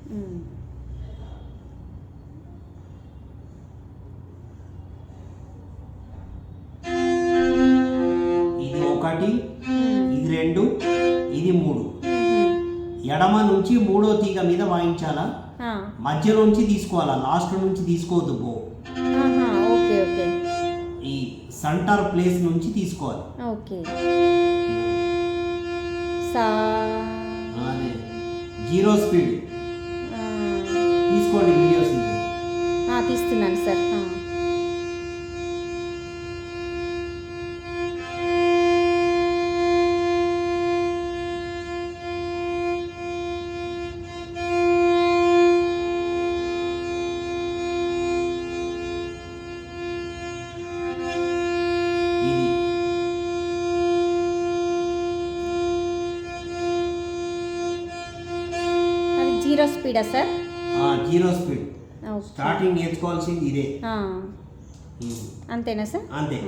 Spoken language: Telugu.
ఇది 1, ఇది 2, ఇది 3. ఎడమ నుంచి మూడో తీగ మీద వాయించాలా, మధ్యలోంచి తీసుకోవాలా, లాస్ట్ నుంచి తీసుకోవద్దు. Okay okay. ఈ సెంటర్ ప్లేస్ నుంచి తీసుకోవాలి. ఓకే. సా అదే 0 స్పీడ్ తీసుకోండి. వీడియోస్ తీస్తున్నాను సార్. అది 0 స్పీడా సార్? 0 స్పీడ్. స్టార్టింగ్ నేర్చుకోవాల్సింది ఇదే. అంతేనా సార్? అంతే.